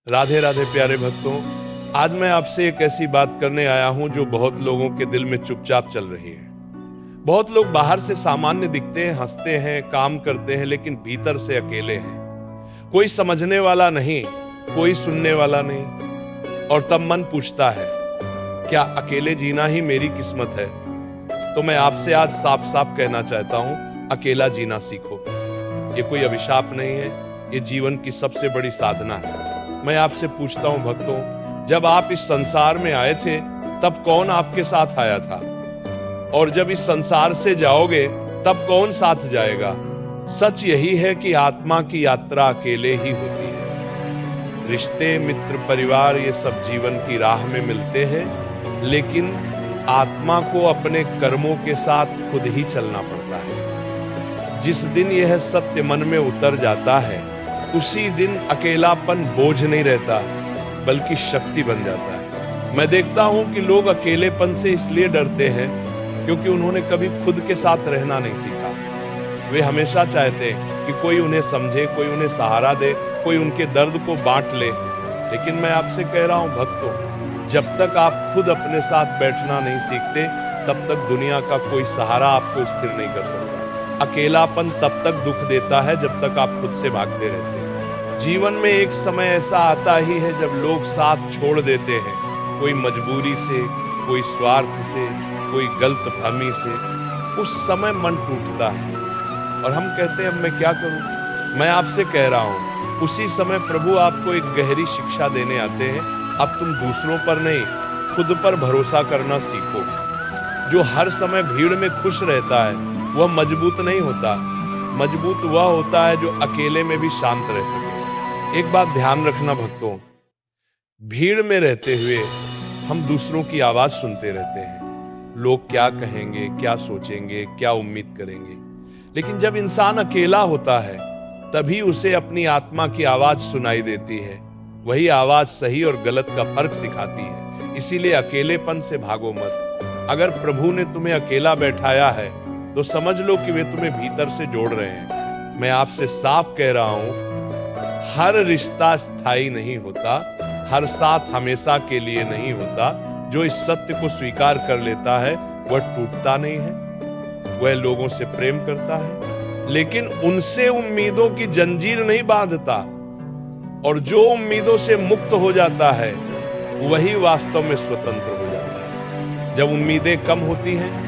राधे राधे प्यारे भक्तों, आज मैं आपसे एक ऐसी बात करने आया हूं जो बहुत लोगों के दिल में चुपचाप चल रही है। बहुत लोग बाहर से सामान्य दिखते हैं, हंसते हैं, काम करते हैं, लेकिन भीतर से अकेले हैं। कोई समझने वाला नहीं, कोई सुनने वाला नहीं। और तब मन पूछता है, क्या अकेले जीना ही मेरी किस्मत है? तो मैं आपसे आज साफ साफ कहना चाहता हूं, अकेला जीना सीखो। ये कोई अभिशाप नहीं है, ये जीवन की सबसे बड़ी साधना है। मैं आपसे पूछता हूं भक्तों, जब आप इस संसार में आए थे तब कौन आपके साथ आया था? और जब इस संसार से जाओगे तब कौन साथ जाएगा? सच यही है कि आत्मा की यात्रा अकेले ही होती है। रिश्ते, मित्र, परिवार ये सब जीवन की राह में मिलते हैं, लेकिन आत्मा को अपने कर्मों के साथ खुद ही चलना पड़ता है। जिस दिन यह सत्य मन में उतर जाता है, उसी दिन अकेलापन बोझ नहीं रहता, बल्कि शक्ति बन जाता है। मैं देखता हूं कि लोग अकेलेपन से इसलिए डरते हैं क्योंकि उन्होंने कभी खुद के साथ रहना नहीं सीखा। वे हमेशा चाहते कि कोई उन्हें समझे, कोई उन्हें सहारा दे, कोई उनके दर्द को बांट ले। लेकिन मैं आपसे कह रहा हूं भक्तों, जब तक आप खुद अपने साथ बैठना नहीं सीखते, तब तक दुनिया का कोई सहारा आपको स्थिर नहीं कर सकता। अकेलापन तब तक दुख देता है जब तक आप खुद से भागते रहते हैं। जीवन में एक समय ऐसा आता ही है जब लोग साथ छोड़ देते हैं, कोई मजबूरी से, कोई स्वार्थ से, कोई गलतफहमी से। उस समय मन टूटता है और हम कहते हैं अब मैं क्या करूं? मैं आपसे कह रहा हूं, उसी समय प्रभु आपको एक गहरी शिक्षा देने आते हैं। अब तुम दूसरों पर नहीं, खुद पर भरोसा करना सीखो। जो हर समय भीड़ में खुश रहता है वह मजबूत नहीं होता। मजबूत वह होता है जो अकेले में भी शांत रह सके। एक बात ध्यान रखना भक्तों, भीड़ में रहते हुए हम दूसरों की आवाज सुनते रहते हैं। लोग क्या कहेंगे, क्या सोचेंगे, क्या उम्मीद करेंगे। लेकिन जब इंसान अकेला होता है तभी उसे अपनी आत्मा की आवाज सुनाई देती है। वही आवाज सही और गलत का फर्क सिखाती है। इसीलिए अकेलेपन से भागो मत। अगर प्रभु ने तुम्हें अकेला बैठाया है तो समझ लो कि वे तुम्हें भीतर से जोड़ रहे हैं। मैं आपसे साफ कह रहा हूं, हर रिश्ता स्थायी नहीं होता, हर साथ हमेशा के लिए नहीं होता। जो इस सत्य को स्वीकार कर लेता है वह टूटता नहीं है। वह लोगों से प्रेम करता है, लेकिन उनसे उम्मीदों की जंजीर नहीं बांधता। और जो उम्मीदों से मुक्त हो जाता है वही वास्तव में स्वतंत्र हो जाता है। जब उम्मीदें कम होती हैं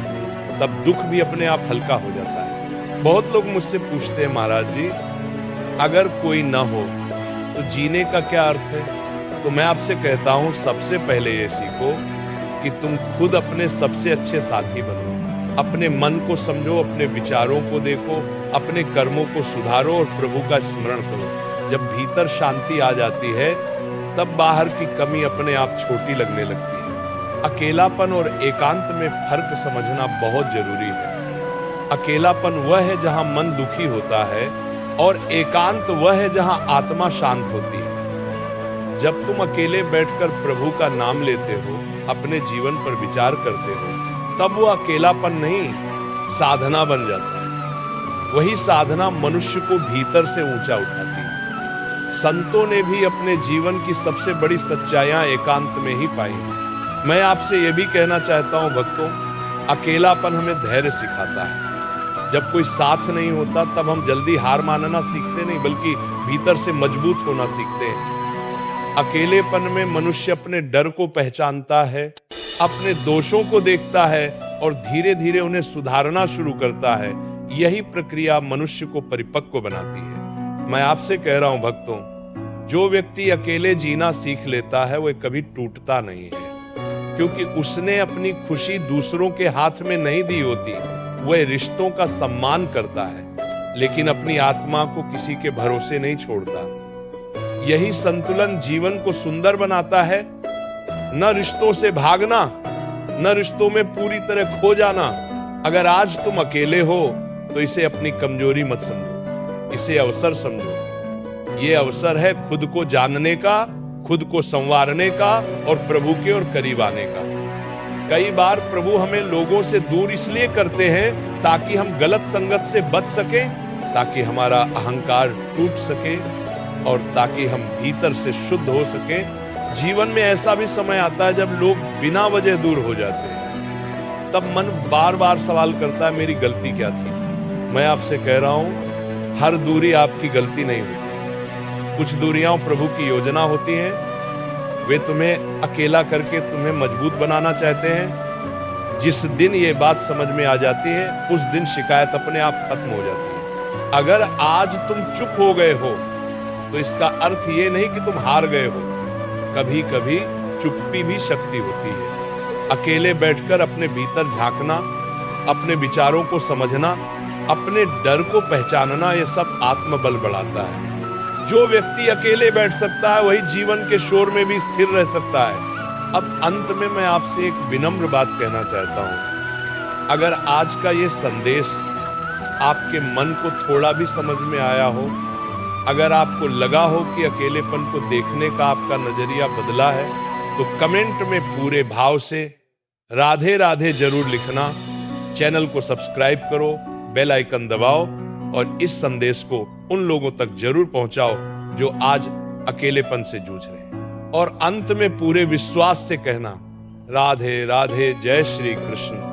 तब दुख भी अपने आप हल्का हो जाता है। बहुत लोग मुझसे पूछते हैं, महाराज जी अगर कोई ना हो तो जीने का क्या अर्थ है? तो मैं आपसे कहता हूं, सबसे पहले ये सीखो कि तुम खुद अपने सबसे अच्छे साथी बनो। अपने मन को समझो, अपने विचारों को देखो, अपने कर्मों को सुधारो और प्रभु का स्मरण करो। जब भीतर शांति आ जाती है तब बाहर की कमी अपने आप छोटी लगने लगती है। अकेलापन और एकांत में फर्क समझना बहुत जरूरी है। अकेलापन वह है जहां मन दुखी होता है और एकांत वह है जहां आत्मा शांत होती है। जब तुम अकेले बैठकर प्रभु का नाम लेते हो, अपने जीवन पर विचार करते हो, तब वो अकेलापन नहीं, साधना बन जाता है। वही साधना मनुष्य को भीतर से ऊंचा उठाती है। संतों ने भी अपने जीवन की सबसे बड़ी सच्चाइयां एकांत में ही पाई। मैं आपसे यह भी कहना चाहता हूं भक्तों, अकेलापन हमें धैर्य सिखाता है। जब कोई साथ नहीं होता तब हम जल्दी हार मानना सीखते नहीं, बल्कि भीतर से मजबूत होना सीखते हैं। अकेलेपन में मनुष्य अपने डर को पहचानता है, अपने दोषों को देखता है और धीरे धीरे उन्हें सुधारना शुरू करता है। यही प्रक्रिया मनुष्य को परिपक्व बनाती है। मैं आपसे कह रहा हूं भक्तों, जो व्यक्ति अकेले जीना सीख लेता है वह कभी टूटता नहीं है, क्योंकि उसने अपनी खुशी दूसरों के हाथ में नहीं दी होती। वह रिश्तों का सम्मान करता है, लेकिन अपनी आत्मा को किसी के भरोसे नहीं छोड़ता। यही संतुलन जीवन को सुंदर बनाता है। न रिश्तों से भागना, न रिश्तों में पूरी तरह खो जाना। अगर आज तुम अकेले हो तो इसे अपनी कमजोरी मत समझो, इसे अवसर समझो। ये अवसर है खुद को जानने का, खुद को संवारने का और प्रभु के और करीब आने का। कई बार प्रभु हमें लोगों से दूर इसलिए करते हैं ताकि हम गलत संगत से बच सकें, ताकि हमारा अहंकार टूट सके और ताकि हम भीतर से शुद्ध हो सके। जीवन में ऐसा भी समय आता है जब लोग बिना वजह दूर हो जाते हैं, तब मन बार बार सवाल करता है मेरी गलती क्या थी। मैं आपसे कह रहा हूं, हर दूरी आपकी गलती नहीं होती। कुछ दूरियां प्रभु की योजना होती हैं। वे तुम्हें अकेला करके तुम्हें मजबूत बनाना चाहते हैं। जिस दिन ये बात समझ में आ जाती है, उस दिन शिकायत अपने आप खत्म हो जाती है। अगर आज तुम चुप हो गए हो तो इसका अर्थ ये नहीं कि तुम हार गए हो। कभी कभी चुप्पी भी शक्ति होती है। अकेले बैठकर अपने भीतर झांकना, अपने विचारों को समझना, अपने डर को पहचानना, यह सब आत्मबल बढ़ाता है। जो व्यक्ति अकेले बैठ सकता है वही जीवन के शोर में भी स्थिर रह सकता है। अब अंत में मैं आपसे एक विनम्र बात कहना चाहता हूं। अगर आज का ये संदेश आपके मन को थोड़ा भी समझ में आया हो, अगर आपको लगा हो कि अकेलेपन को देखने का आपका नजरिया बदला है, तो कमेंट में पूरे भाव से राधे राधे जरूर लिखना। चैनल को सब्सक्राइब करो, बेल आइकन दबाओ और इस संदेश को उन लोगों तक जरूर पहुंचाओ जो आज अकेलेपन से जूझ रहे हैं। और अंत में पूरे विश्वास से कहना, राधे राधे, जय श्री कृष्ण।